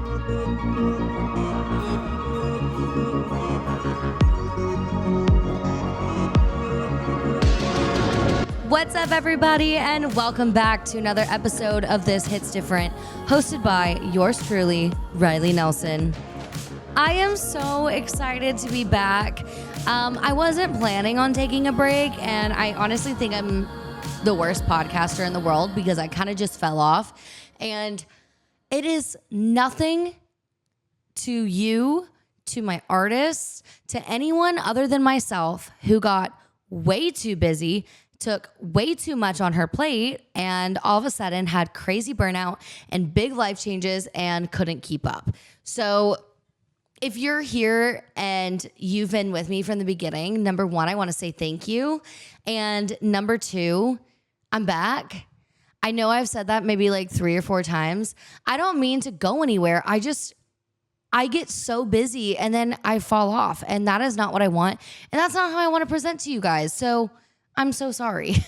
What's up, everybody, and welcome back to another episode of This Hits Different, hosted by yours truly, Riley Nelson. I am so excited to be back. I wasn't planning on taking a break, and I honestly think I'm the worst podcaster in the world because I kind of just fell off. And it is nothing to you, to my artists, to anyone other than myself who got way too busy, took way too much on her plate, and all of a sudden had crazy burnout and big life changes and couldn't keep up. So if you're here and you've been with me from the beginning, number one, I want to say thank you. And number two, I'm back. I know I've said that maybe like 3 or 4 times. I don't mean to go anywhere. I get so busy and then I fall off, and that is not what I want. And that's not how I want to present to you guys. So I'm so sorry.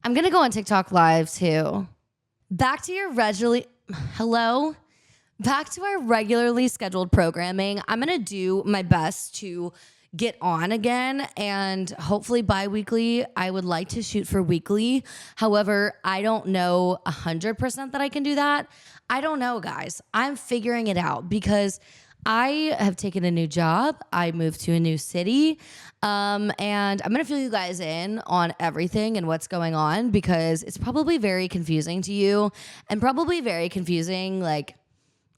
I'm going to go on TikTok live too. Back to our regularly scheduled programming. I'm going to do my best to get on again, and hopefully bi-weekly. I would like to shoot for weekly. However, I don't know 100% that I can do that. I don't know, guys. I'm figuring it out because I have taken a new job. I moved to a new city. And I'm going to fill you guys in on everything and what's going on because it's probably very confusing to you and probably very confusing. Like,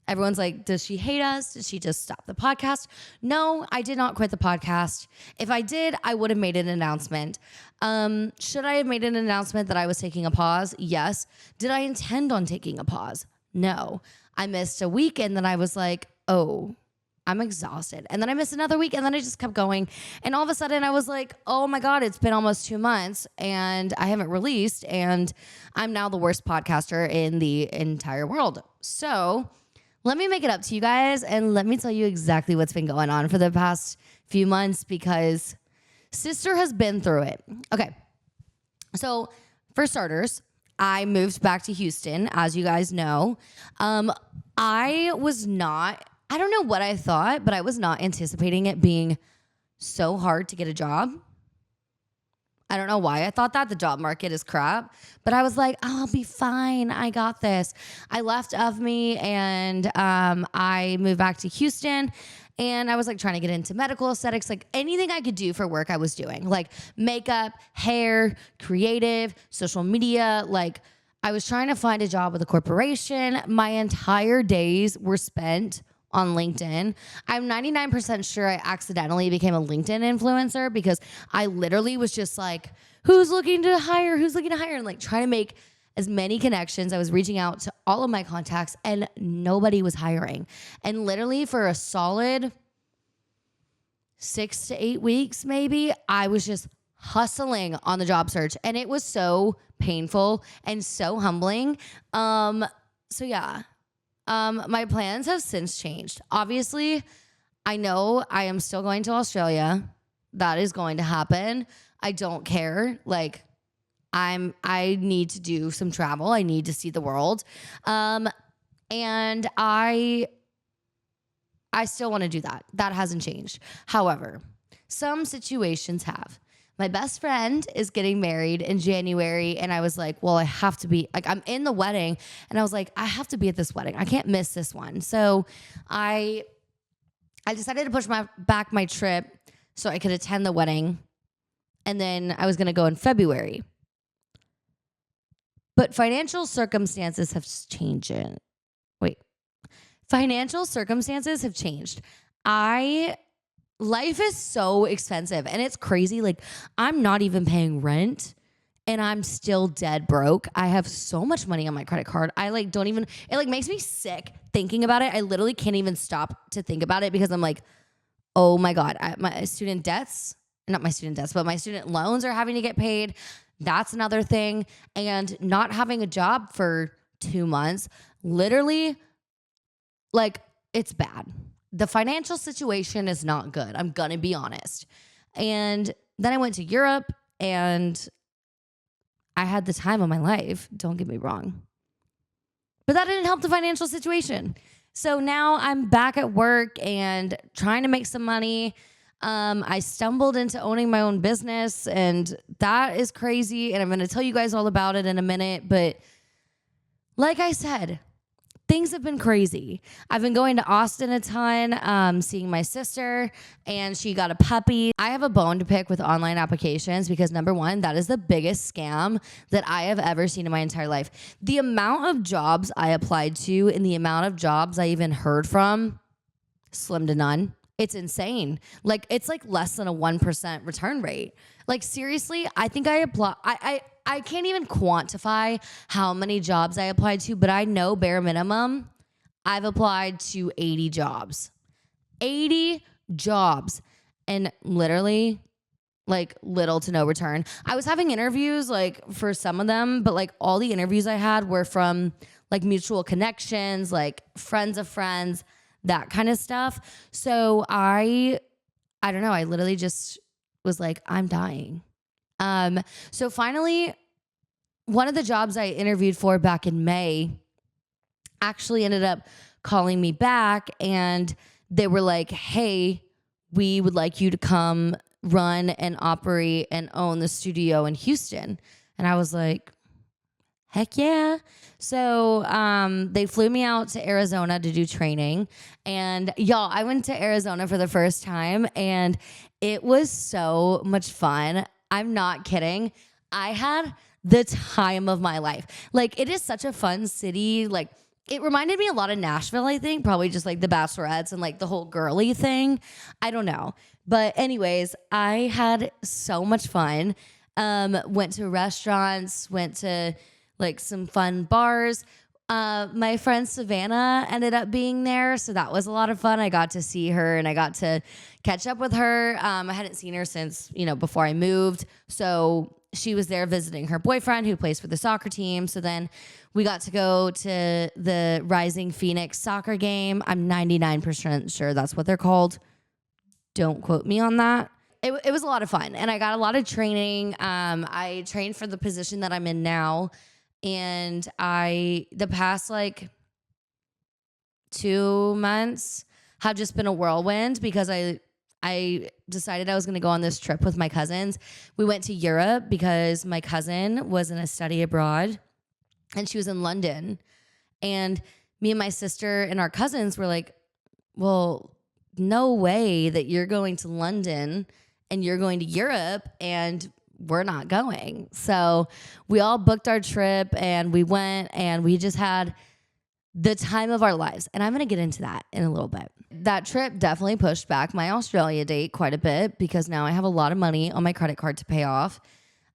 everyone's like, does she hate us? Did she just stop the podcast? No, I did not quit the podcast. If I did, I would have made an announcement. Should I have made an announcement that I was taking a pause? Yes. Did I intend on taking a pause? No. I missed a week and then I was like, oh, I'm exhausted. And then I missed another week and then I just kept going. And all of a sudden I was like, oh my God, it's been almost 2 months and I haven't released, and I'm now the worst podcaster in the entire world. So let me make it up to you guys and let me tell you exactly what's been going on for the past few months because sister has been through it. Okay. So for starters, I moved back to Houston, as you guys know. I don't know what I thought, but I was not anticipating it being so hard to get a job. I don't know why I thought that. The job market is crap. But I was like, oh, I'll be fine. I got this. I left of me and I moved back to Houston. And I was like trying to get into medical aesthetics, like anything I could do for work I was doing, like makeup, hair, creative, social media. Like I was trying to find a job with a corporation. My entire days were spent on LinkedIn. I'm 99% sure I accidentally became a LinkedIn influencer because I literally was just like, who's looking to hire? And like trying to make as many connections. I was reaching out to all of my contacts and nobody was hiring. And literally for a solid 6 to 8 weeks, maybe, I was just hustling on the job search. And it was so painful and so humbling. So yeah. My plans have since changed. Obviously, I know I am still going to Australia. That is going to happen. I don't care. Like, I need to do some travel. I need to see the world. And I still want to do that. That hasn't changed. However, some situations have. My best friend is getting married in January, and I was like, well, I have to be, like, I'm in the wedding, and I was like, I have to be at this wedding. I can't miss this one. So I decided to push back my trip so I could attend the wedding, and then I was going to go in February. But financial circumstances have changed. Financial circumstances have changed. Life is so expensive and it's crazy. Like, I'm not even paying rent and I'm still dead broke. I have so much money on my credit card. It makes me sick thinking about it. I literally can't even stop to think about it because I'm like, oh my God, my student loans are having to get paid. That's another thing. And not having a job for 2 months, literally, like, it's bad. The financial situation is not good. I'm going to be honest. And then I went to Europe and I had the time of my life. Don't get me wrong. But that didn't help the financial situation. So now I'm back at work and trying to make some money. I stumbled into owning my own business, and that is crazy. And I'm going to tell you guys all about it in a minute. But like I said, things have been crazy. I've been going to Austin a ton, seeing my sister, and she got a puppy. I have a bone to pick with online applications because number one, that is the biggest scam that I have ever seen in my entire life. The amount of jobs I applied to and the amount of jobs I even heard from, slim to none. It's insane. Like, it's like less than a 1% return rate. Like, seriously, I think I can't even quantify how many jobs I applied to, but I know bare minimum I've applied to 80 jobs. 80 jobs. And literally, like, little to no return. I was having interviews, like, for some of them, but like all the interviews I had were from like mutual connections, like friends of friends, that kind of stuff. So I don't know. I literally just was like, I'm dying. So finally, one of the jobs I interviewed for back in May actually ended up calling me back, and they were like, hey, we would like you to come run and operate and own the studio in Houston. And I was like, heck yeah. So they flew me out to Arizona to do training. And y'all, I went to Arizona for the first time, and it was so much fun. I'm not kidding. I had the time of my life. Like, it is such a fun city. Like, it reminded me a lot of Nashville, I think. Probably just like the Bachelorettes and like the whole girly thing. I don't know. But anyways, I had so much fun. Went to restaurants, went to like some fun bars. My friend Savannah ended up being there, so that was a lot of fun. I got to see her and I got to catch up with her. I hadn't seen her since, before I moved. So she was there visiting her boyfriend who plays for the soccer team. So then we got to go to the Rising Phoenix soccer game. I'm 99% sure that's what they're called. Don't quote me on that. It was a lot of fun, and I got a lot of training. I trained for the position that I'm in now. And the past like 2 months have just been a whirlwind because I decided I was going to go on this trip with my cousins. We went to Europe because my cousin was in a study abroad and she was in London. And me and my sister and our cousins were like, well, no way that you're going to London and you're going to Europe and we're not going. So we all booked our trip and we went and we just had the time of our lives. And I'm going to get into that in a little bit. That trip definitely pushed back my Australia date quite a bit because now I have a lot of money on my credit card to pay off.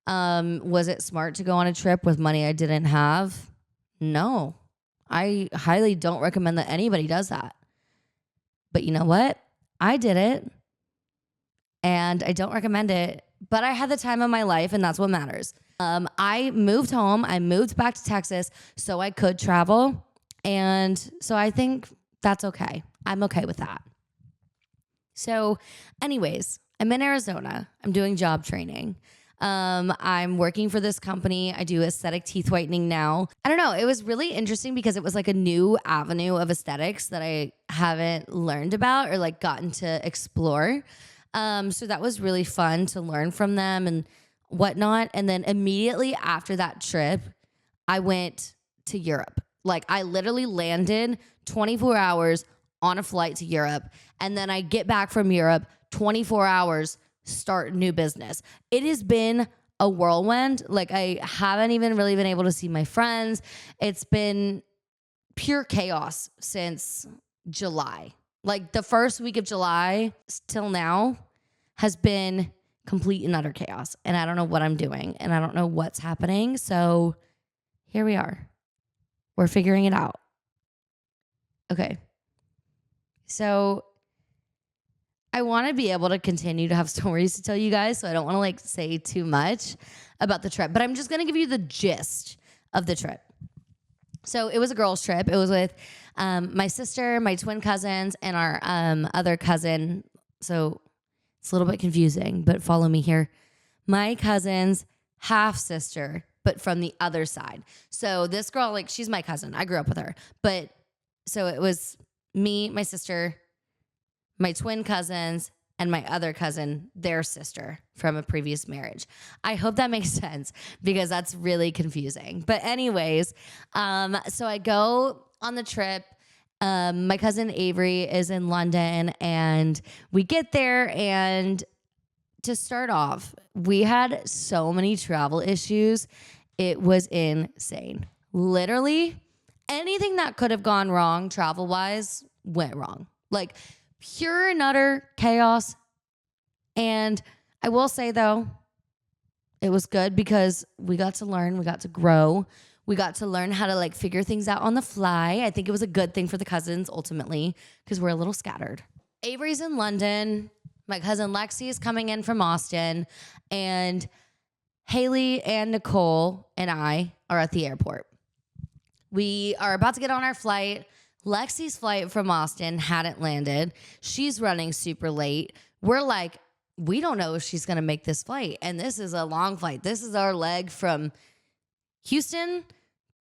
Was it smart to go on a trip with money I didn't have? No. I highly don't recommend that anybody does that. But you know what? I did it and I don't recommend it. But I had the time of my life, and that's what matters. I moved home. I moved back to Texas so I could travel. And so I think that's okay. I'm okay with that. So anyways, I'm in Arizona. I'm doing job training. I'm working for this company. I do aesthetic teeth whitening now. I don't know. It was really interesting because it was like a new avenue of aesthetics that I haven't learned about or like gotten to explore. So that was really fun to learn from them and whatnot. And then immediately after that trip, I went to Europe. Like, I literally landed 24 hours on a flight to Europe. And then I get back from Europe, 24 hours, start new business. It has been a whirlwind. Like, I haven't even really been able to see my friends. It's been pure chaos since July. Like, the first week of July till now has been complete and utter chaos. And I don't know what I'm doing. And I don't know what's happening. So here we are. We're figuring it out. Okay. So I want to be able to continue to have stories to tell you guys. So I don't want to like say too much about the trip. But I'm just going to give you the gist of the trip. So it was a girls' trip. It was with my sister, my twin cousins, and our other cousin. So it's a little bit confusing, but follow me here. My cousin's half-sister, but from the other side. So this girl, like, she's my cousin. I grew up with her. But so it was me, my sister, my twin cousins, and my other cousin, their sister from a previous marriage. I hope that makes sense because that's really confusing. But anyways, so I go on the trip. My cousin Avery is in London, and we get there, and to start off, we had so many travel issues. It was insane. Literally, anything that could have gone wrong travel-wise went wrong. Like, pure and utter chaos. And I will say, though, it was good because we got to learn, we got to grow, we got to learn how to like figure things out on the fly. I think it was a good thing for the cousins ultimately because we're a little scattered. Avery's in London. My cousin Lexi is coming in from Austin. And Haley and Nicole and I are at the airport. We are about to get on our flight. Lexi's flight from Austin hadn't landed. She's running super late. We're like, we don't know if she's going to make this flight. And this is a long flight. This is our leg from Houston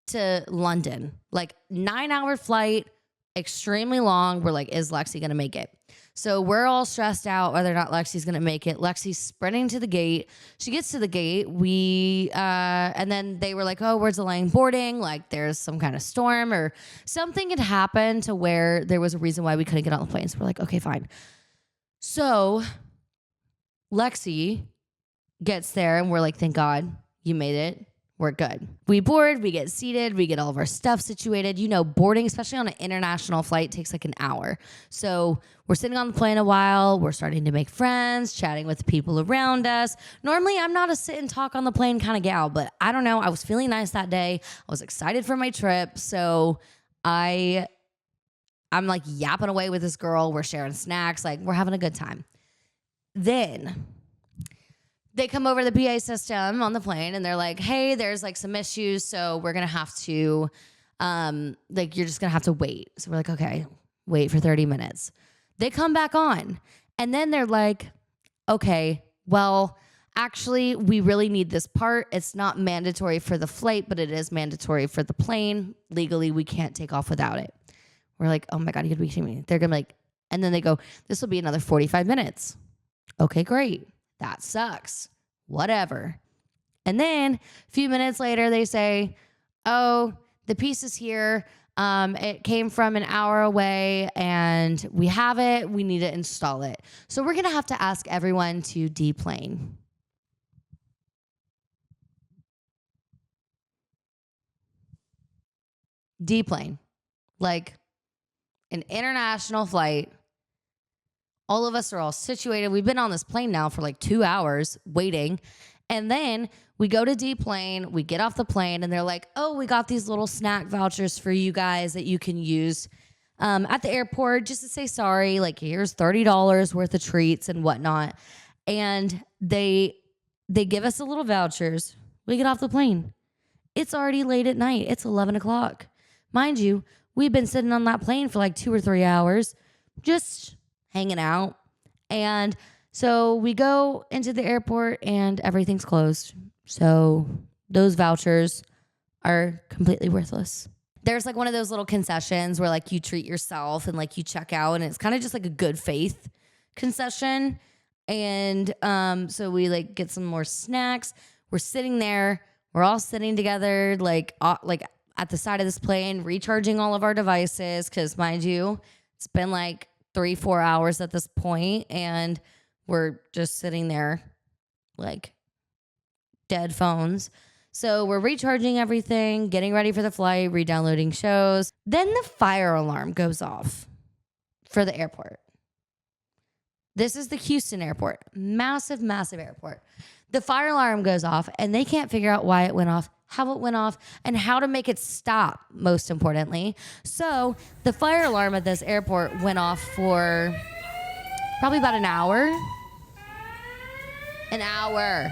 to London. Like 9-hour flight, extremely long. We're like, is Lexi going to make it? So we're all stressed out whether or not Lexi's going to make it. Lexi's sprinting to the gate. She gets to the gate. And then they were like, oh, we're delaying boarding. Like there's some kind of storm or something had happened to where there was a reason why we couldn't get on the plane. So we're like, okay, fine. So Lexi gets there and we're like, thank God you made it. We're good. We board, we get seated, we get all of our stuff situated. You know, boarding, especially on an international flight, takes like an hour. So we're sitting on the plane a while. We're starting to make friends, chatting with the people around us. Normally, I'm not a sit and talk on the plane kind of gal, but I don't know. I was feeling nice that day. I was excited for my trip. So I'm like yapping away with this girl. We're sharing snacks. Like we're having a good time. Then they come over the PA system on the plane and they're like, hey, there's like some issues. So we're going to have to, you're just going to have to wait. So we're like, okay, wait for 30 minutes. They come back on and then they're like, okay, well, actually, we really need this part. It's not mandatory for the flight, but it is mandatory for the plane. Legally, we can't take off without it. We're like, oh my God, you could be kidding me. They're going to be like, and then they go, this will be another 45 minutes. Okay, great. That sucks. Whatever. And then a few minutes later, they say, oh, the piece is here. It came from an hour away and we have it. We need to install it. So we're going to have to ask everyone to deplane. Deplane. Like an international flight. All of us are all situated. We've been on this plane now for like 2 hours waiting. And then we go to deplane, we get off the plane, and they're like, oh, we got these little snack vouchers for you guys that you can use at the airport just to say sorry. Like, here's $30 worth of treats and whatnot. And they give us the little vouchers. We get off the plane. It's already late at night. It's 11 o'clock. Mind you, we've been sitting on that plane for like 2 or 3 hours just hanging out. And so we go into the airport and everything's closed. So those vouchers are completely worthless. There's like one of those little concessions where like you treat yourself and like you check out and it's kind of just like a good faith concession. And so we like get some more snacks. We're sitting there. We're all sitting together like at the side of this plane, recharging all of our devices. Because mind you, it's been like 3-4 hours at this point, and we're just sitting there like dead phones. So we're recharging everything, getting ready for the flight, re-downloading shows. Then the fire alarm goes off for the airport. This is the Houston airport. Massive, massive airport. The fire alarm goes off, and they can't figure out why it went off, how it went off, and how to make it stop, most importantly. So the fire alarm at this airport went off for probably about an hour. An hour.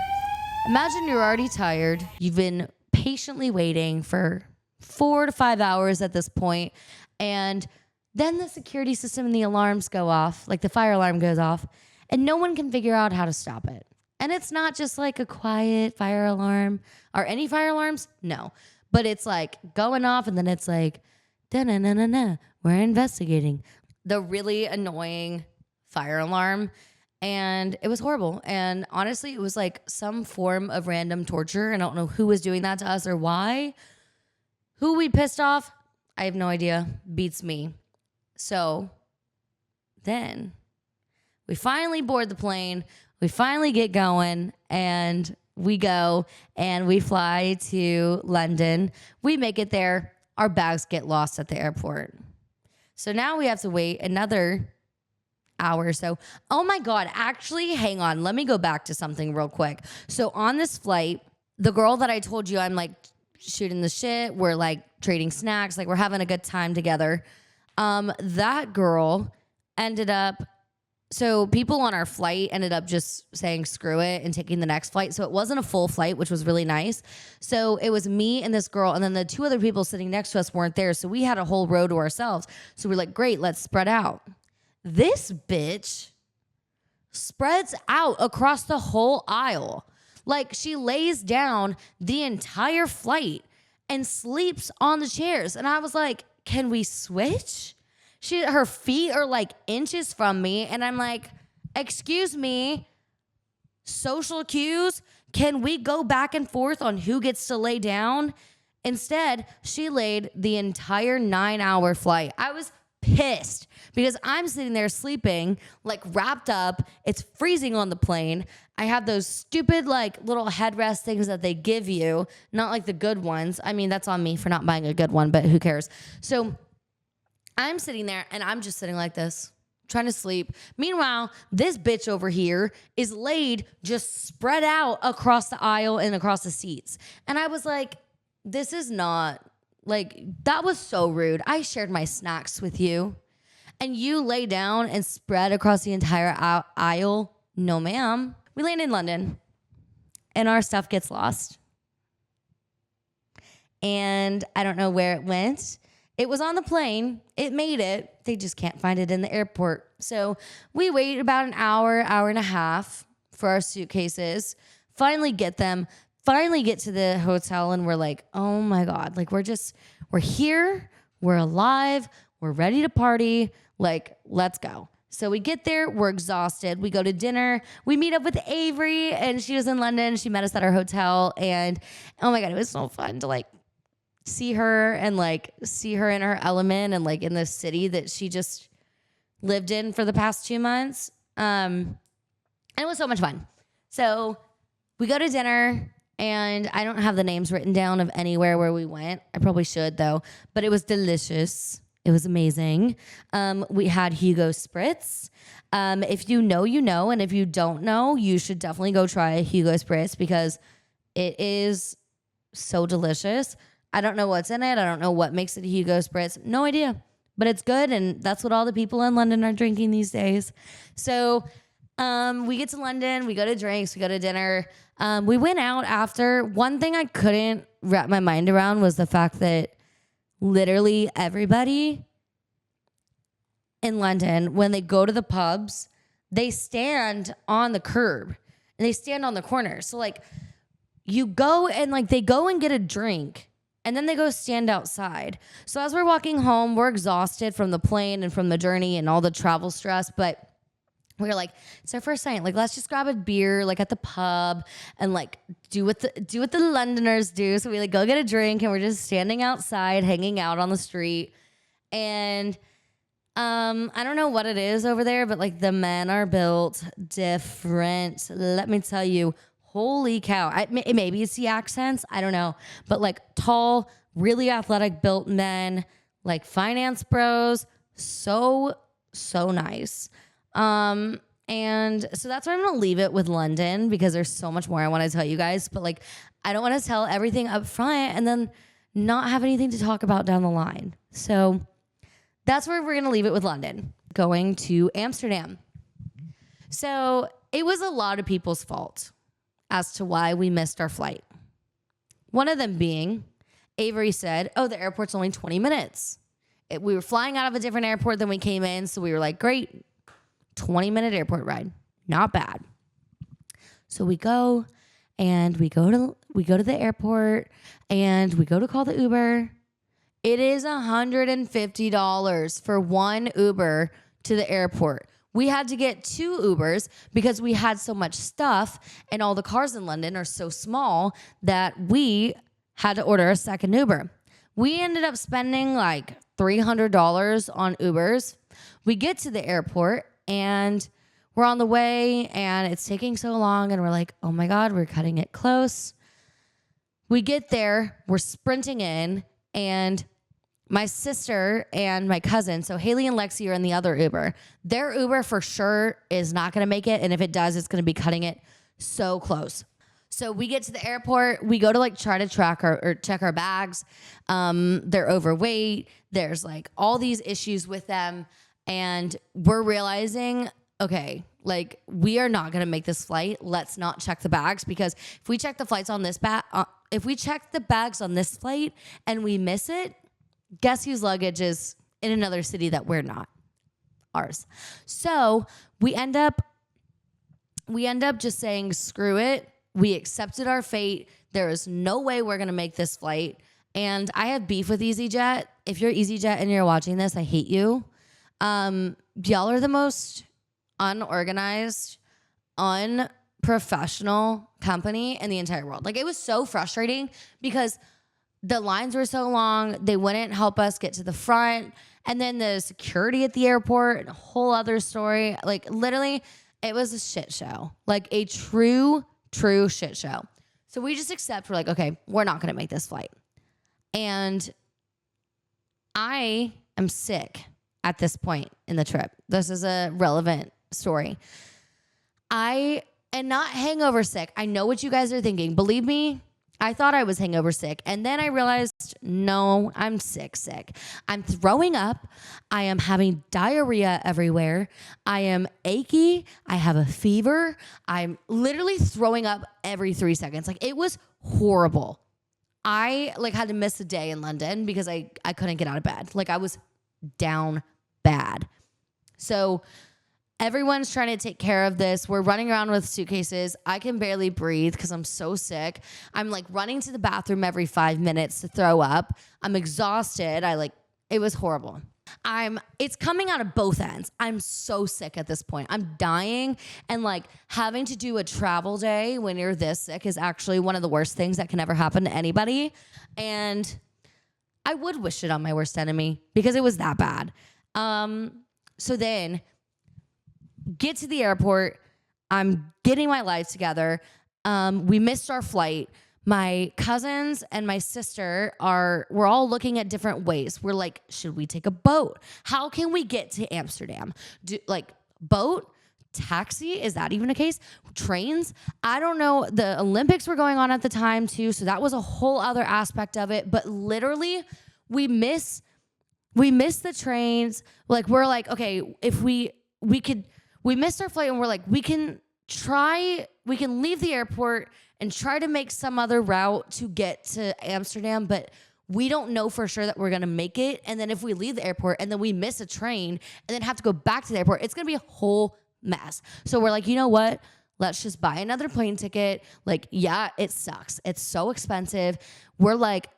Imagine you're already tired. You've been patiently waiting for 4 to 5 hours at this point, and then the security system and the alarms go off, like the fire alarm goes off, and no one can figure out how to stop it. And it's not just like a quiet fire alarm. Are any fire alarms? No. But it's like going off and then it's like Da-na-na-na-na. We're investigating. The really annoying fire alarm. And it was horrible. And honestly, it was like some form of random torture. I don't know who was doing that to us or why. Who we pissed off, I have no idea. Beats me. So then we finally board the plane. We finally get going and we go and we fly to London. We make it there. Our bags get lost at the airport. So now we have to wait another hour or so. Oh my God. Actually, hang on. Let me go back to something real quick. So on this flight, the girl that I told you I'm like shooting the shit, we're like trading snacks, like we're having a good time together. That girl ended up, so people on our flight ended up just saying screw it and taking the next flight. So it wasn't a full flight, which was really nice. So it was me and this girl, and then the two other people sitting next to us weren't there. So we had a whole row to ourselves. So we're like, great, let's spread out. This bitch spreads out across the whole aisle. Like she lays down the entire flight and sleeps on the chairs. And I was like, can we switch? Her feet are like inches from me. And I'm like, excuse me, social cues. Can we go back and forth on who gets to lay down? Instead, she laid the entire 9-hour flight. I was pissed because I'm sitting there sleeping, like wrapped up. It's freezing on the plane. I have those stupid like little headrest things that they give you, not like the good ones. I mean, that's on me for not buying a good one, but who cares? So I'm sitting there and I'm just sitting like this, trying to sleep. Meanwhile, this bitch over here is laid just spread out across the aisle and across the seats. And I was like, this is not, like, that was so rude. I shared my snacks with you and you lay down and spread across the entire aisle. No, ma'am. We land in London and our stuff gets lost. And I don't know where it went. It was on the plane. It made it. They just can't find it in the airport. So we wait about an hour, hour and a half for our suitcases. Finally get them. Finally get to the hotel and we're like, oh my God. Like we're here. We're alive. We're ready to party. Like, let's go. So we get there. We're exhausted. We go to dinner. We meet up with Avery and she was in London. She met us at our hotel. And oh my God, it was so fun to like see her and like see her in her element and like in the city that she just lived in for the past 2 months. And it was so much fun. So we go to dinner and I don't have the names written down of anywhere where we went. I probably should though, but it was delicious. It was amazing. We had Hugo Spritz. If you know, you know. And if you don't know, you should definitely go try Hugo Spritz because it is so delicious. I don't know what's in it. I don't know what makes it a Hugo Spritz. No idea. But it's good, and that's what all the people in London are drinking these days. So we get to London. We go to drinks. We go to dinner. We went out after. One thing I couldn't wrap my mind around was the fact that literally everybody in London, when they go to the pubs, they stand on the curb and they stand on the corner. So, like, you go and, like, they go and get a drink and then they go stand outside. So as we're walking home, we're exhausted from the plane and from the journey and all the travel stress, but we were like, it's our first night. Like, let's just grab a beer, like at the pub, and like do what the Londoners do. So we like go get a drink, and we're just standing outside, hanging out on the street. And I don't know what it is over there, but like the men are built different. Let me tell you, holy cow! Maybe it's the accents. I don't know, but like tall, really athletic built men, like finance bros, so nice. And so that's where I'm going to leave it with London because there's so much more I want to tell you guys, but like, I don't want to tell everything up front and then not have anything to talk about down the line. So that's where we're going to leave it with London, going to Amsterdam. So it was a lot of people's fault as to why we missed our flight. One of them being Avery said, oh, the airport's only 20 minutes. We were flying out of a different airport than we came in. So we were like, great. 20-minute airport ride. Not bad. So we go and we go to the airport and we go to call the Uber It is $150 for one Uber to the airport. We had to get 2 Ubers because we had so much stuff and all the cars in London are so small that we had to order a second Uber. We ended up spending like $300 on Ubers. We get to the airport and we're on the way and it's taking so long and we're like, oh my God, we're cutting it close. We get there, we're sprinting in, and my sister and my cousin, so Haley and Lexi are in the other Uber. Their Uber for sure is not going to make it. And if it does, it's going to be cutting it so close. So we get to the airport. We go to like try to track or check our bags. They're overweight. There's like all these issues with them. And we're realizing, okay, like we are not going to make this flight. Let's not check the bags, because if we check the flights on this if we check the bags on this flight and we miss it, guess whose luggage is in another city that we're not? Ours. So we end up just saying, screw it. We accepted our fate. There is no way we're going to make this flight. And I have beef with EasyJet. If you're EasyJet and you're watching this, I hate you. Y'all are the most unorganized, unprofessional company in the entire world. Like, it was so frustrating because the lines were so long. They wouldn't help us get to the front. And then the security at the airport, a whole other story. Like, literally, it was a shit show. Like, a true shit show. So we just accept, we're like, okay, we're not going to make this flight. And I am sick at this point in the trip. This is a relevant story. I am not hangover sick. I know what you guys are thinking. Believe me, I thought I was hangover sick. And then I realized, no, I'm sick. I'm throwing up. I am having diarrhea everywhere. I am achy. I have a fever. I'm literally throwing up every 3 seconds. Like, it was horrible. I like had to miss a day in London because I couldn't get out of bed. Like, I was down bad. So everyone's trying to take care of this. We're running around with suitcases. I can barely breathe because I'm so sick. I'm like running to the bathroom every 5 minutes to throw up. I'm exhausted. It was horrible. It's coming out of both ends. I'm so sick at this point. I'm dying, and like having to do a travel day when you're this sick is actually one of the worst things that can ever happen to anybody. And I would wish it on my worst enemy because it was that bad. So then get to the airport. I'm getting my life together. We missed our flight. My cousins and my sister we're all looking at different ways. We're like, should we take a boat? How can we get to Amsterdam? Boat? Taxi? Is that even a case? Trains? I don't know. The Olympics were going on at the time too, so that was a whole other aspect of it. But literally, we miss the trains. Like, we're like, okay, if we missed our flight, and we're like, we can leave the airport and try to make some other route to get to Amsterdam, but we don't know for sure that we're going to make it. And then if we leave the airport and then we miss a train and then have to go back to the airport, it's going to be a whole mess. So we're like, you know what? Let's just buy another plane ticket. Like, yeah, it sucks. It's so expensive. We're like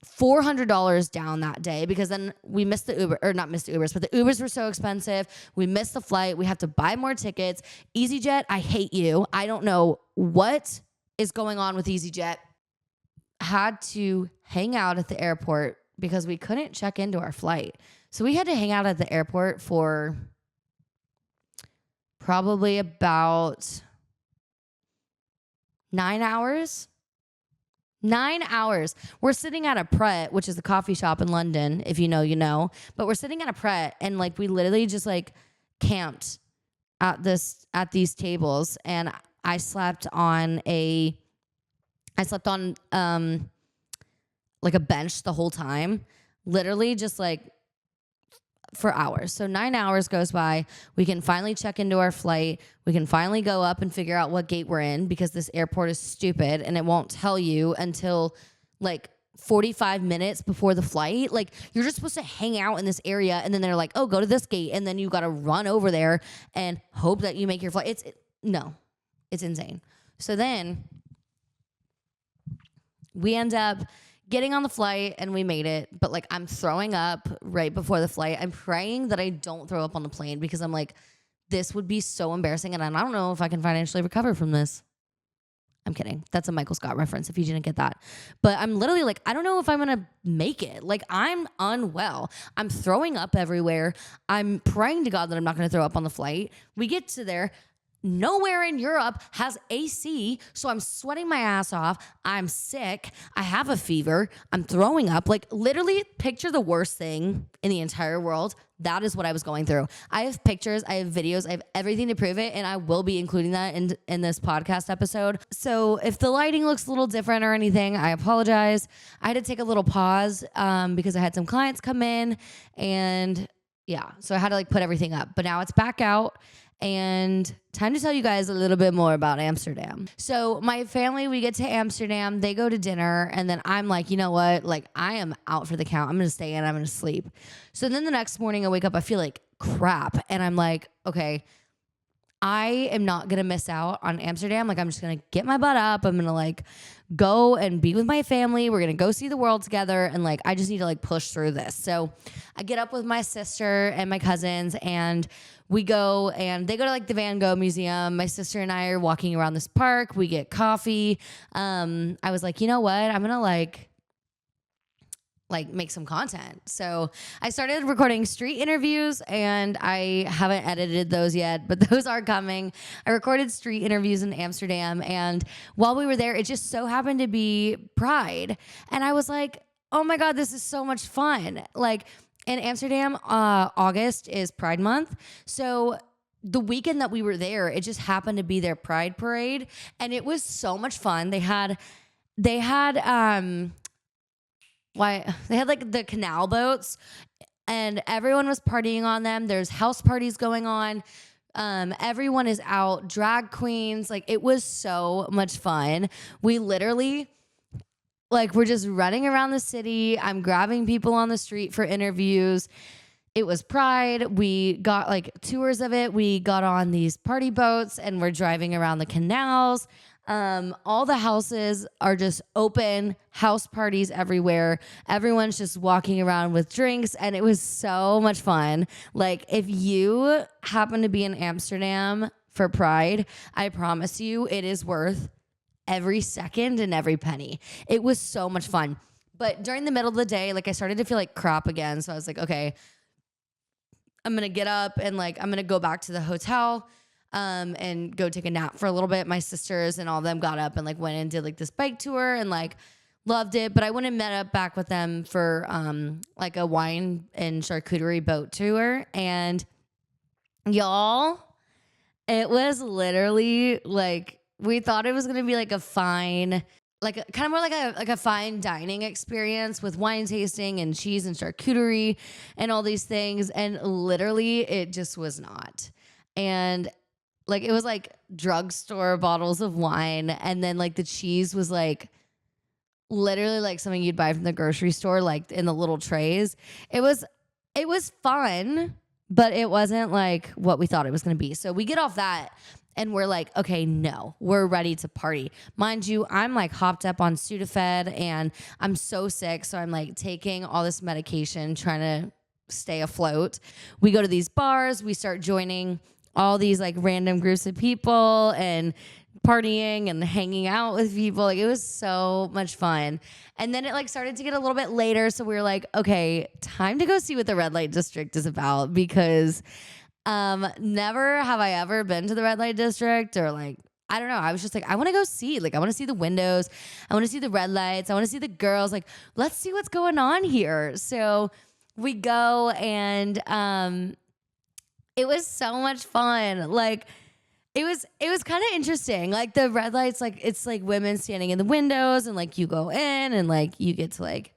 $400 down that day because then we missed the Uber, or not missed the Ubers, but the Ubers were so expensive. We missed the flight. We have to buy more tickets. EasyJet, I hate you. I don't know what is going on with EasyJet. Had to hang out at the airport because we couldn't check into our flight. So we had to hang out at the airport for probably about 9 hours. 9 hours. We're sitting at a Pret, which is a coffee shop in London. If you know, you know. But we're sitting at a Pret, and like we literally just like camped at these tables, and I slept on like a bench the whole time, literally just like for hours. So 9 hours goes by. We can finally check into our flight. We can finally go up and figure out what gate we're in because this airport is stupid and it won't tell you until like 45 minutes before the flight. Like, you're just supposed to hang out in this area, and then they're like, oh, go to this gate, and then you got to run over there and hope that you make your flight. It's insane. So then we end up getting on the flight and we made it, but like I'm throwing up right before the flight. I'm praying that I don't throw up on the plane because I'm like, this would be so embarrassing and I don't know if I can financially recover from this. I'm kidding. That's a Michael Scott reference if you didn't get that. But I'm literally like, I don't know if I'm going to make it. Like, I'm unwell. I'm throwing up everywhere. I'm praying to God that I'm not going to throw up on the flight. We get to there. Nowhere in Europe has AC, so I'm sweating my ass off. I'm sick. I have a fever. I'm throwing up. Like, literally, picture the worst thing in the entire world. That is what I was going through. I have pictures, I have videos, I have everything to prove it, and I will be including that in this podcast episode. So if the lighting looks a little different or anything, I apologize. I had to take a little pause because I had some clients come in, and yeah, so I had to like put everything up. But now it's back out. And time to tell you guys a little bit more about Amsterdam. So my family, we get to Amsterdam, they go to dinner, and then I'm like, you know what? Like, I am out for the count. I'm going to stay in, I'm going to sleep. So then the next morning I wake up, I feel like crap. And I'm like, okay, I am not going to miss out on Amsterdam. Like, I'm just going to get my butt up. I'm going to like go and be with my family. We're going to go see the world together. And like, I just need to like push through this. So I get up with my sister and my cousins and we go and they go to like the Van Gogh Museum. My sister and I are walking around this park. We get coffee. I was like, you know what? I'm going to like make some content. So I started recording street interviews and I haven't edited those yet, but those are coming. I recorded street interviews in Amsterdam. And while we were there, it just so happened to be Pride. And I was like, oh my God, this is so much fun. Like in Amsterdam, August is Pride Month. So the weekend that we were there, it just happened to be their Pride Parade. And it was so much fun. They had like the canal boats and everyone was partying on them. There's house parties going on. Everyone is out, drag queens. Like, it was so much fun. We literally we're just running around the city. I'm grabbing people on the street for interviews. It was Pride. We got like tours of it. We got on these party boats and we're driving around the canals. All the houses are just open, house parties everywhere. Everyone's just walking around with drinks and it was so much fun. Like, if you happen to be in Amsterdam for Pride, I promise you it is worth every second and every penny. It was so much fun. But during the middle of the day, like, I started to feel like crap again. So I was like, okay, I'm going to get up and like, I'm going to go back to the hotel. And go take a nap for a little bit. My sisters and all of them got up and like went and did like this bike tour and like loved it. But I went and met up back with them for like a wine and charcuterie boat tour. And y'all, it was literally like, we thought it was gonna be like a fine, like kind of more like a fine dining experience with wine tasting and cheese and charcuterie and all these things. And literally it just was not. And like, it was like drugstore bottles of wine. And then like the cheese was like literally like something you'd buy from the grocery store, like in the little trays. It was fun, but it wasn't like what we thought it was going to be. So we get off that and we're like, okay, no, we're ready to party. Mind you, I'm like hopped up on Sudafed and I'm so sick. So I'm like taking all this medication, trying to stay afloat. We go to these bars, we start joining all these like random groups of people and partying and hanging out with people. Like, it was so much fun. And then it like started to get a little bit later. So we were like, okay, time to go see what the red light district is about, because never have I ever been to the red light district, or like, I don't know. I was just like, I want to go see, like, I want to see the windows. I want to see the red lights. I want to see the girls. Like, let's see what's going on here. So we go and, it was so much fun. Like, it was kind of interesting. Like, the red lights, like, it's like women standing in the windows and like you go in and like you get to like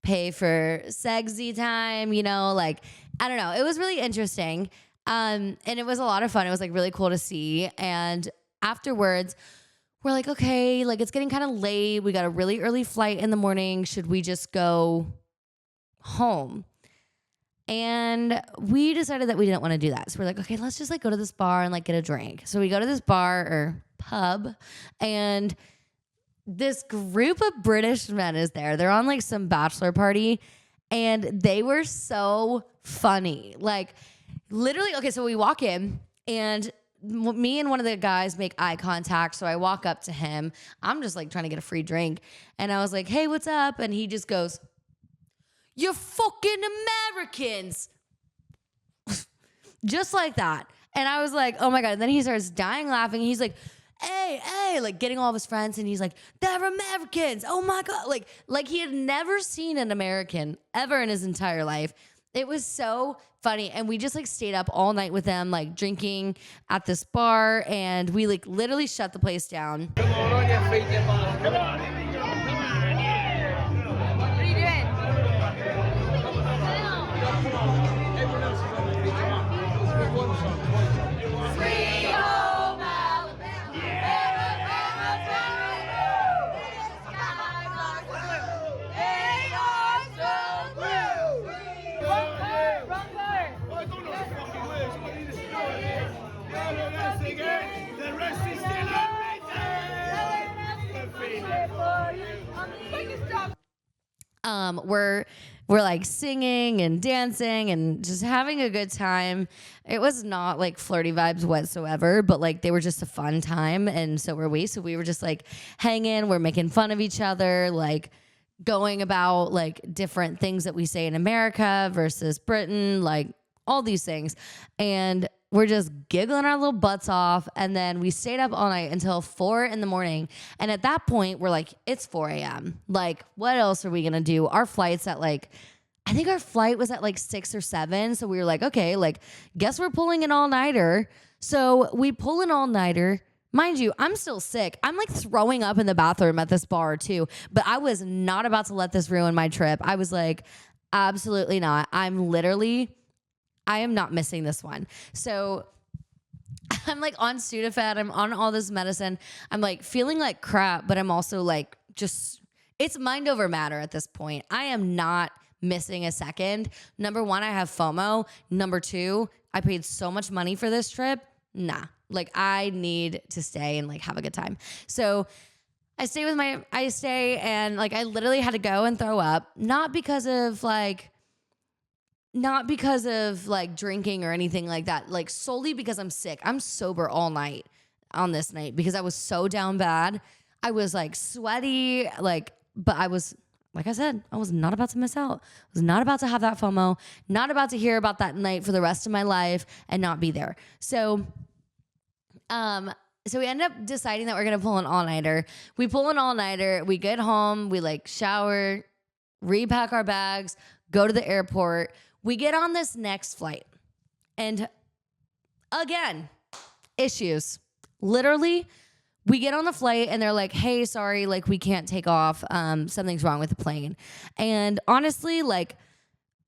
pay for sexy time, you know, like, I don't know. It was really interesting. And it was a lot of fun. It was like really cool to see. And afterwards, we're like, okay, like, it's getting kind of late. We got a really early flight in the morning. Should we just go home? And we decided that we didn't want to do that. So we're like, okay, let's just like go to this bar and like get a drink. So we go to this bar or pub and this group of British men is there. They're on like some bachelor party, and they were so funny. Like literally, okay, so we walk in, and me and one of the guys make eye contact. So I walk up to him. I'm just like trying to get a free drink. And I was like, hey, what's up? And he just goes, "You're fucking Americans." Just like that. And I was like, oh my God. And then he starts dying laughing. He's like, hey, like getting all of his friends. And he's like, they're Americans. Oh my God. Like he had never seen an American ever in his entire life. It was so funny. And we just like stayed up all night with them, like drinking at this bar. And we like literally shut the place down. Come on your feet, you ball. Come on. What are you doing? Everyone else is on their feet. Come on. Let's do one song. Free home Alabama. The rest is still We're like singing and dancing and just having a good time. It was not like flirty vibes whatsoever, but like they were just a fun time, and so were we. So we were just like hanging, we're making fun of each other, like going about like different things that we say in America versus Britain, like all these things. And we're just giggling our little butts off. And then we stayed up all night until 4 a.m. And at that point, we're like, it's 4 a.m. Like, what else are we going to do? Our flight's at like, I think our flight was at like 6 or 7. So we were like, okay, like, guess we're pulling an all-nighter. So we pull an all-nighter. Mind you, I'm still sick. I'm like throwing up in the bathroom at this bar too. But I was not about to let this ruin my trip. I was like, absolutely not. I am not missing this one. So I'm like on Sudafed. I'm on all this medicine. I'm like feeling like crap, but I'm also like just, it's mind over matter at this point. I am not missing a second. Number one, I have FOMO. Number two, I paid so much money for this trip. Nah, like I need to stay and like have a good time. So I stay and like I literally had to go and throw up, not because of drinking or anything like that, like solely because I'm sick. I'm sober all night on this night because I was so down bad. I was like sweaty, but I was, like I said, I was not about to miss out. I was not about to have that FOMO, not about to hear about that night for the rest of my life and not be there. So we end up deciding that we're going to pull an all-nighter. We pull an all-nighter. We get home. We like shower, repack our bags, go to the airport. We get on this next flight, and again, issues. Literally, we get on the flight, and they're like, hey, sorry, like, we can't take off. Something's wrong with the plane. And honestly, like,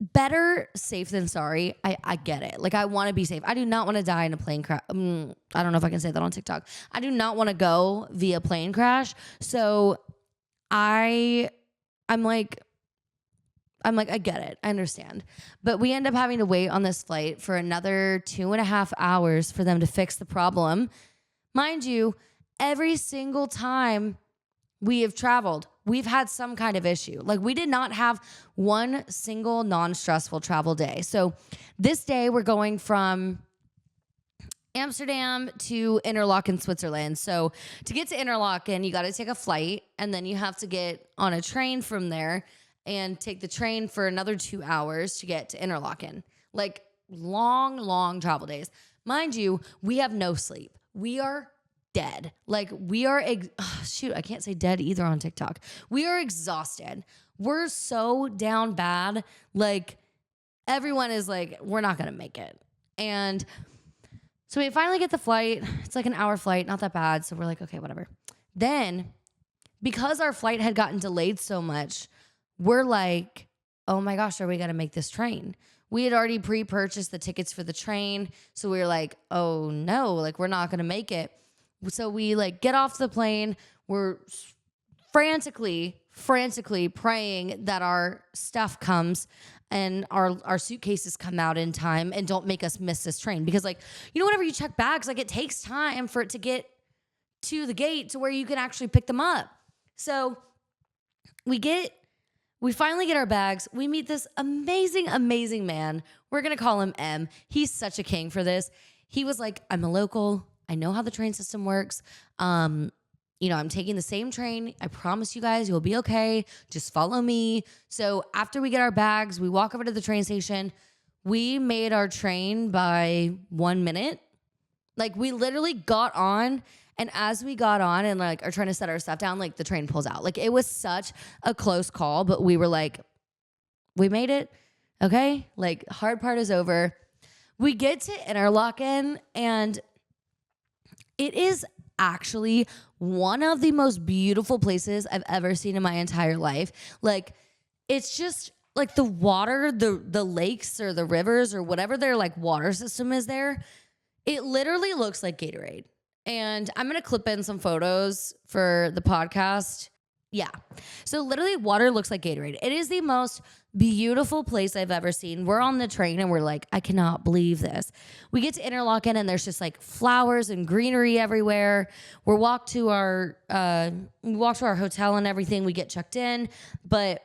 better safe than sorry. I get it. Like, I want to be safe. I do not want to die in a plane crash. I don't know if I can say that on TikTok. I do not want to go via plane crash. So I'm like, I get it. I understand. But we end up having to wait on this flight for another 2.5 hours for them to fix the problem. Mind you, every single time we have traveled, we've had some kind of issue. Like, we did not have one single non-stressful travel day. So this day we're going from Amsterdam to Interlaken, Switzerland. So to get to Interlaken, you got to take a flight, and then you have to get on a train from there and take the train for another 2 hours to get to Interlaken. Like, long travel days. Mind you, we have no sleep. We are dead. Like, we are, I can't say dead either on TikTok. We are exhausted. We're so down bad. Like, everyone is like, we're not going to make it. And so we finally get the flight. It's like an hour flight, not that bad. So we're like, okay, whatever. Then, because our flight had gotten delayed so much, we're like, oh my gosh, are we going to make this train? We had already pre-purchased the tickets for the train. So we were like, oh no, like, we're not going to make it. So we like get off the plane. We're frantically praying that our stuff comes and our suitcases come out in time and don't make us miss this train. Because, like, you know, whenever you check bags, like, it takes time for it to get to the gate to where you can actually pick them up. So we finally get our bags. We meet this amazing, amazing man. We're going to call him M. He's such a king for this. He was like, I'm a local. I know how the train system works. I'm taking the same train. I promise you guys, you'll be okay. Just follow me. So after we get our bags, we walk over to the train station. We made our train by 1 minute. Like, we literally got on, and as we got on and like are trying to set our stuff down, like the train pulls out. Like, it was such a close call, but we were like, we made it. Okay. Like, hard part is over. We get to Interlaken, and it is actually one of the most beautiful places I've ever seen in my entire life. Like, it's just like the water, the lakes or the rivers or whatever their like water system is there. It literally looks like Gatorade. And I'm going to clip in some photos for the podcast. Yeah. So literally water looks like Gatorade. It is the most beautiful place I've ever seen. We're on the train and we're like, I cannot believe this. We get to Interlaken and there's just like flowers and greenery everywhere. We walk to our hotel and everything. We get checked in, but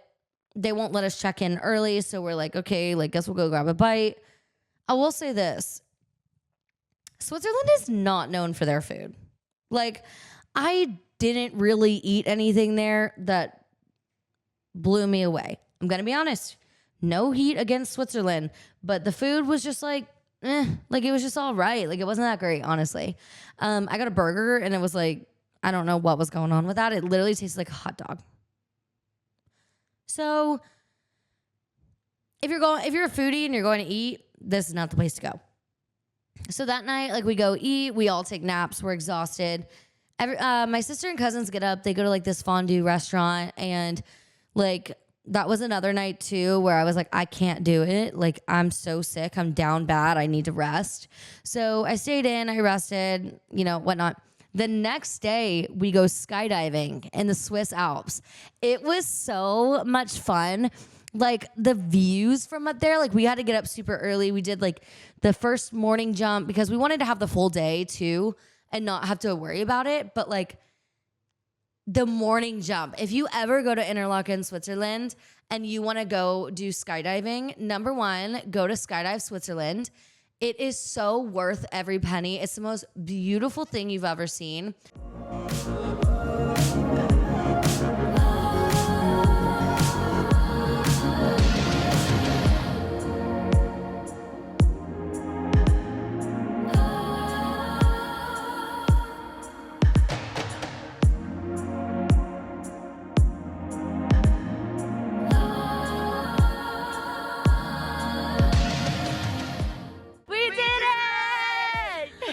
they won't let us check in early. So we're like, okay, like guess we'll go grab a bite. I will say this. Switzerland is not known for their food. Like, I didn't really eat anything there that blew me away. I'm going to be honest. No heat against Switzerland, but the food was just like, like it was just all right. Like, it wasn't that great, honestly. I got a burger and it was like, I don't know what was going on with that. It literally tasted like a hot dog. So if you're a foodie and you're going to eat, this is not the place to go. So that night, like, we go eat, we all take naps, we're exhausted. My sister and cousins get up, they go to like this fondue restaurant, and like that was another night too where I was like, I can't do it. Like, I'm so sick, I'm down bad, I need to rest. So I stayed in, I rested, whatnot. The next day, we go skydiving in the Swiss Alps. It was so much fun. Like, the views from up there, like, we had to get up super early. We did like the first morning jump because we wanted to have the full day too and not have to worry about it. But like the morning jump, if you ever go to Interlaken, Switzerland, and you want to go do skydiving, number one, go to Skydive Switzerland. It is so worth every penny. It's the most beautiful thing you've ever seen.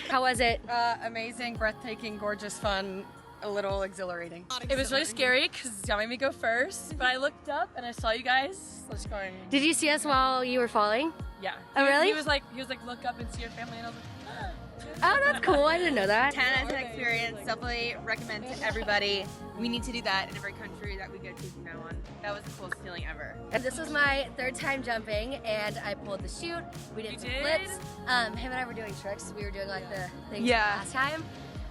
How was it? Amazing, breathtaking, gorgeous, fun, a little exhilarating. It was really scary because y'all made me go first, but I looked up and I saw you guys. Let's go. Did you see us while you were falling? Yeah. Oh, really? He was like, look up and see your family, and I was like, oh, that's cool. I didn't know that. 10 out of 10 experience. Definitely recommend to everybody. We need to do that in every country that we go to from now on. That was the coolest feeling ever. This was my third time jumping, and I pulled the chute. We did some flips. Him and I were doing tricks. We were doing like the things last time,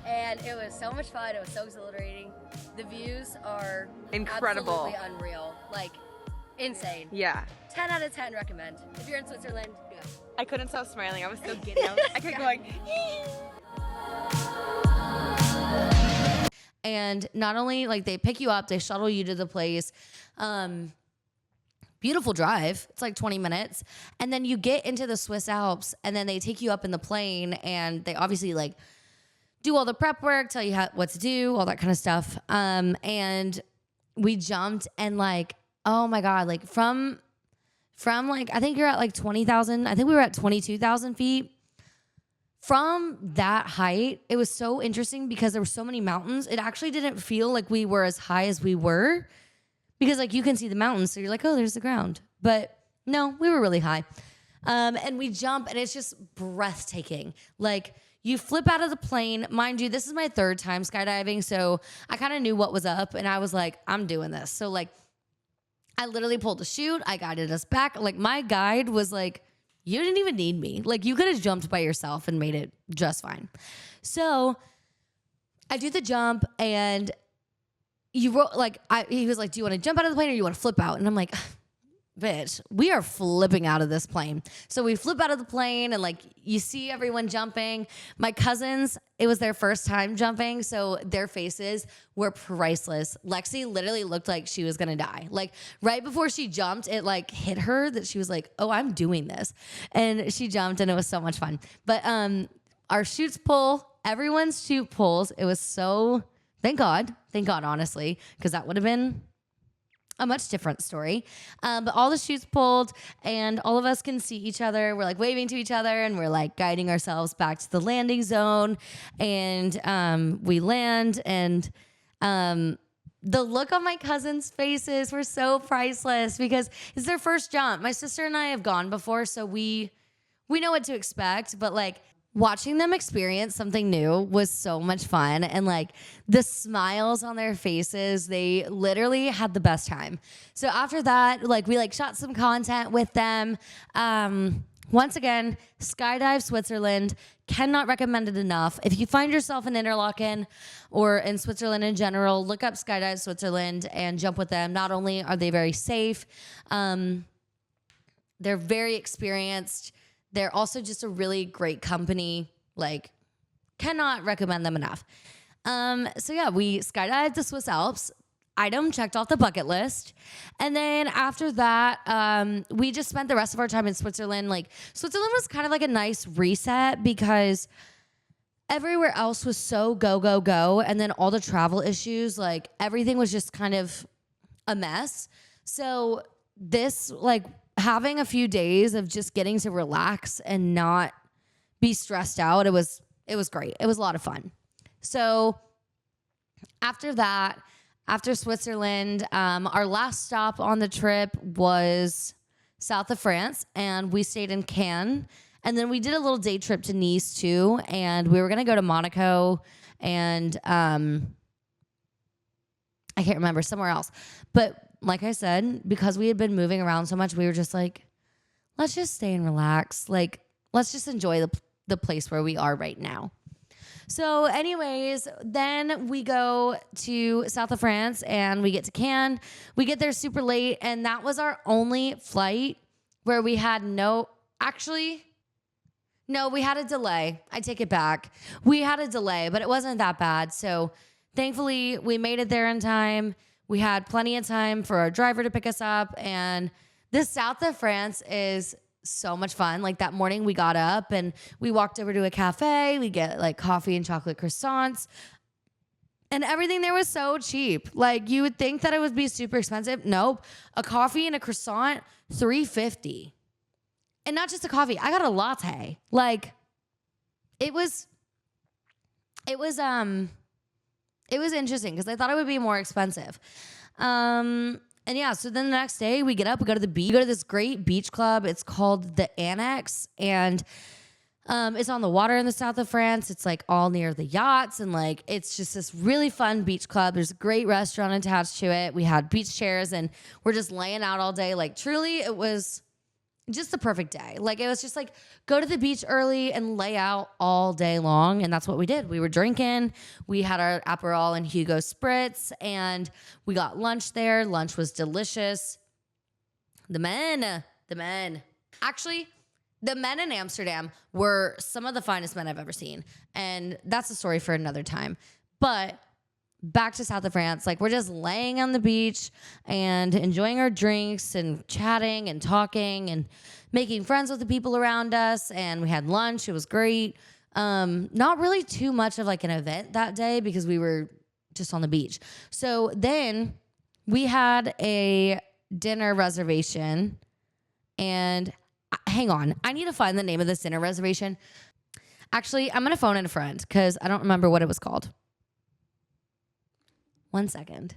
and it was so much fun. It was so exhilarating. The views are incredible, absolutely unreal, like insane. Yeah. 10 out of 10 recommend. If you're in Switzerland, go. I couldn't stop smiling. I was so giddy. I kept going. And not only like they pick you up, they shuttle you to the place. Beautiful drive. It's like 20 minutes. And then you get into the Swiss Alps, and then they take you up in the plane, and they obviously like do all the prep work, tell you what to do, all that kind of stuff. And we jumped, and like, oh my God, like from like, I think you're at like 20,000. I think we were at 22,000 feet. From that height, it was so interesting because there were so many mountains. It actually didn't feel like we were as high as we were because like you can see the mountains. So you're like, oh, there's the ground. But no, we were really high. And we jump, and it's just breathtaking. Like, you flip out of the plane. Mind you, this is my third time skydiving. So I kind of knew what was up, and I was like, I'm doing this. So like, I literally pulled a chute. I guided us back. Like, my guide was like, you didn't even need me. Like, you could have jumped by yourself and made it just fine. So I do the jump, and you wrote like he was like, do you want to jump out of the plane or you want to flip out? And I'm like, bitch, we are flipping out of this plane. So we flip out of the plane and like you see everyone jumping. My cousins, it was their first time jumping, so their faces were priceless. Lexi literally looked like she was gonna die. Like right before she jumped, it like hit her that she was like, oh, I'm doing this. And she jumped and it was so much fun. But our chutes pull, everyone's chute pulls. It was so, thank God, honestly, because that would have been a much different story. But all the chutes pulled and all of us can see each other. We're like waving to each other and we're like guiding ourselves back to the landing zone. And we land and the look on my cousins' faces were so priceless because it's their first jump. My sister and I have gone before, so we know what to expect, but like watching them experience something new was so much fun. And like the smiles on their faces, they literally had the best time. So after that, like we like shot some content with them. Once again, Skydive Switzerland, cannot recommend it enough. If you find yourself in Interlaken or in Switzerland in general, look up Skydive Switzerland and jump with them. Not only are they very safe, they're very experienced. They're also just a really great company. Like, cannot recommend them enough. So yeah, we skydived the Swiss Alps. Item checked off the bucket list. And then after that, we just spent the rest of our time in Switzerland. Like, Switzerland was kind of like a nice reset because everywhere else was so go, go, go. And then all the travel issues, like everything was just kind of a mess. So this, like, having a few days of just getting to relax and not be stressed out, it was great. It was a lot of fun. So after that, after Switzerland, our last stop on the trip was south of France, and we stayed in Cannes. And then we did a little day trip to Nice too, and we were gonna go to Monaco and I can't remember, somewhere else. But like I said, because we had been moving around so much, we were just like, let's just stay and relax. Like, let's just enjoy the place where we are right now. So anyways, then we go to south of France and we get to Cannes. We get there super late, and that was our only flight where we had no, we had a delay. I take it back. We had a delay, but it wasn't that bad. So thankfully, we made it there in time. We had plenty of time for our driver to pick us up, and the south of France is so much fun. Like that morning we got up and we walked over to a cafe. We get like coffee and chocolate croissants, and everything there was so cheap. Like you would think that it would be super expensive. Nope. A coffee and a croissant, $3.50. And not just a coffee. I got a latte. Like it was interesting because I thought it would be more expensive. And yeah, so then the next day we get up, we go to the beach, we go to this great beach club. It's called the Annex, and it's on the water in the south of France. It's like all near the yachts, and like it's just this really fun beach club. There's a great restaurant attached to it. We had beach chairs and we're just laying out all day. Like truly, it was just the perfect day. Like it was just like go to the beach early and lay out all day long, and that's what we did. We were drinking, we had our Aperol and Hugo Spritz, and we got lunch there. Lunch was delicious. The men in Amsterdam were some of the finest men I've ever seen, and that's a story for another time. But back to south of France, like we're just laying on the beach and enjoying our drinks and chatting and talking and making friends with the people around us. And we had lunch. It was great. Not really too much of like an event that day because we were just on the beach. So then we had a dinner reservation, and hang on, I need to find the name of this dinner reservation. Actually, I'm going to phone in a friend because I don't remember what it was called. 1 second.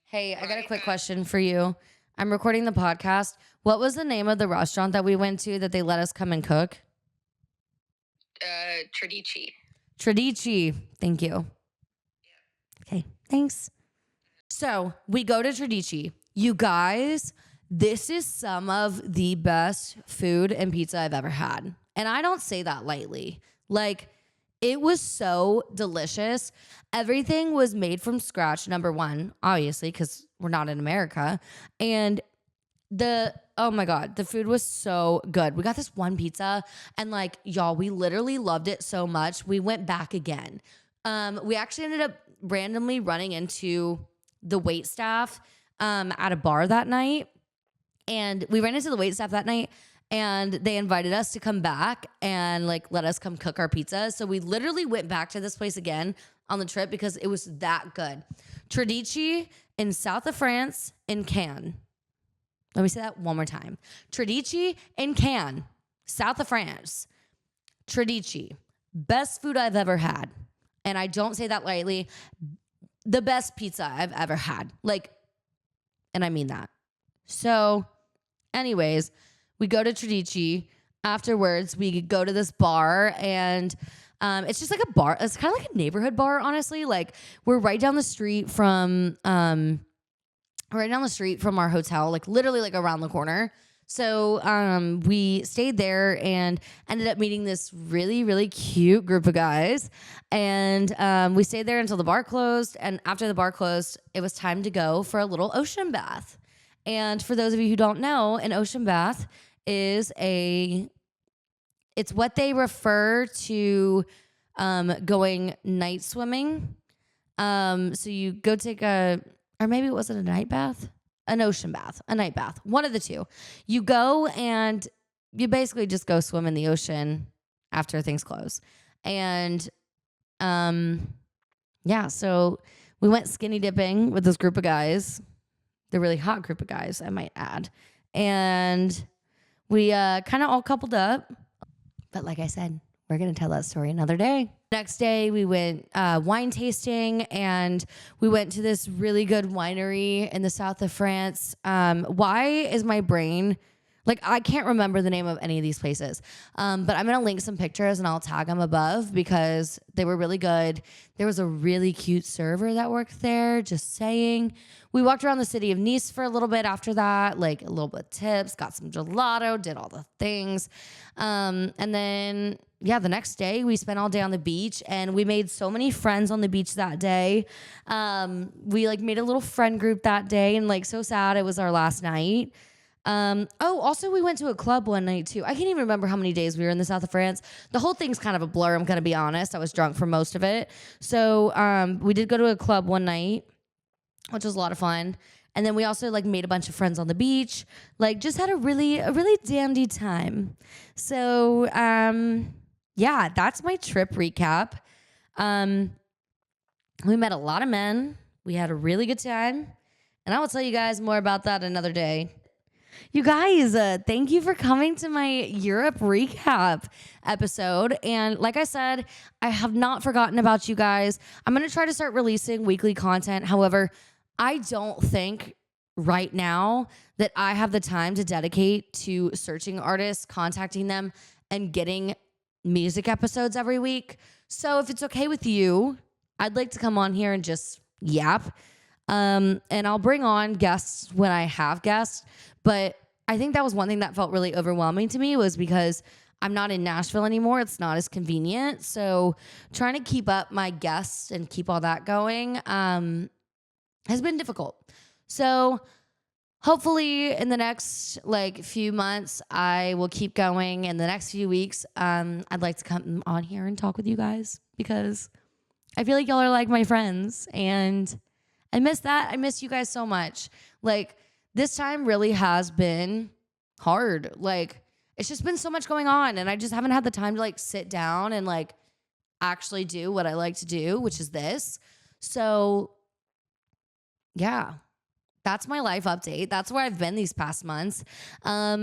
Hey, I got a quick question for you. I'm recording the podcast. What was the name of the restaurant that we went to that they let us come and cook? Tradici. Tradici. Thank you. Okay, thanks. So we go to Tradici. You guys, this is some of the best food and pizza I've ever had. And I don't say that lightly. Like, It was so delicious. Everything was made from scratch, number one, obviously, because we're not in America. And oh my God, the food was so good. We got this one pizza and like, y'all, we literally loved it so much. We went back again. We actually ended up randomly running into the wait staff at a bar that night. And we ran into the wait staff that night and they invited us to come back and like let us come cook our pizza. So we literally went back to this place again on the trip because it was that good. Tradici in south of France in Cannes. Let me say that one more time. Tradici in Cannes, south of France. Tradici, best food I've ever had. And I don't say that lightly. The best pizza I've ever had. Like, and I mean that. So, anyways, we go to Tradici. Afterwards, we go to this bar and it's just like a bar. It's kind of like a neighborhood bar, honestly. Like we're right down the street from our hotel, like literally like around the corner. So we stayed there and ended up meeting this really, really cute group of guys. And we stayed there until the bar closed. And after the bar closed, it was time to go for a little ocean bath. And for those of you who don't know, an ocean bath is it's what they refer to going night swimming. So you go take or maybe it wasn't a night bath, an ocean bath, a night bath, one of the two. You go and you basically just go swim in the ocean after things close. And yeah, so we went skinny dipping with this group of guys. The really hot group of guys, I might add. And we kind of all coupled up. But like I said, we're going to tell that story another day. Next day, we went wine tasting, and we went to this really good winery in the south of France. Why is my brain... Like, I can't remember the name of any of these places. But I'm going to link some pictures and I'll tag them above because they were really good. There was a really cute server that worked there, just saying. We walked around the city of Nice for a little bit after that, like a little bit of tips, got some gelato, did all the things. And then, yeah, the next day we spent all day on the beach and we made so many friends on the beach that day. We like made a little friend group that day and like so sad it was our last night. Also we went to a club one night too. I can't even remember how many days we were in the south of France. The whole thing's kind of a blur, I'm gonna be honest. I was drunk for most of it. So we did go to a club one night, which was a lot of fun. And then we also like made a bunch of friends on the beach. Like just had a really dandy time. So yeah, that's my trip recap. We met a lot of men. We had a really good time. And I will tell you guys more about that another day. You guys, thank you for coming to my Europe recap episode. And like I said, I have not forgotten about you guys. I'm going to try to start releasing weekly content. However, I don't think right now that I have the time to dedicate to searching artists, contacting them, and getting music episodes every week. So if it's okay with you, I'd like to come on here and just yap. And I'll bring on guests when I have guests. But I think that was one thing that felt really overwhelming to me was because I'm not in Nashville anymore. It's not as convenient. So trying to keep up my guests and keep all that going has been difficult. So hopefully in the next few months, I will keep going. In the next few weeks, I'd like to come on here and talk with you guys because I feel like y'all are like my friends and I miss that. I miss you guys so much. This time really has been hard. It's just been so much going on and I just haven't had the time to sit down and actually do what I like to do, which is this. So yeah, that's my life update. That's where I've been these past months. I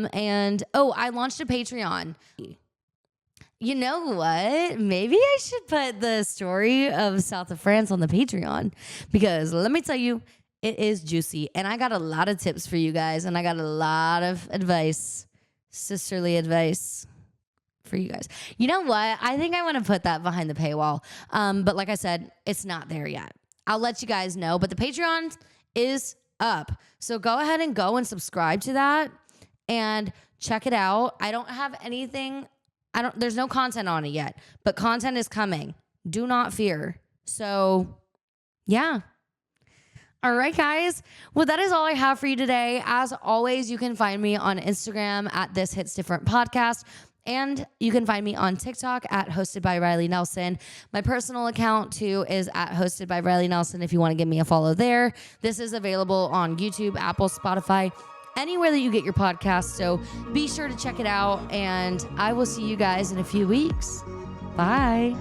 launched a Patreon. You know what? Maybe I should put the story of South of France on the Patreon because let me tell you, it is juicy. And I got a lot of tips for you guys and I got a lot of advice, sisterly advice for you guys. You know what? I think I want to put that behind the paywall. But like I said, it's not there yet. I'll let you guys know. But the Patreon is up. So go ahead and go and subscribe to that and check it out. I don't have anything There's no content on it yet, but content is coming. Do not fear. So yeah. All right, guys. Well, that is all I have for you today. As always, you can find me on Instagram at This Hits Different Podcast. And you can find me on TikTok at Hosted by Riley Nelson. My personal account, too, is at Hosted by Riley Nelson if you want to give me a follow there. This is available on YouTube, Apple, Spotify, anywhere that you get your podcasts. So be sure to check it out. And I will see you guys in a few weeks. Bye.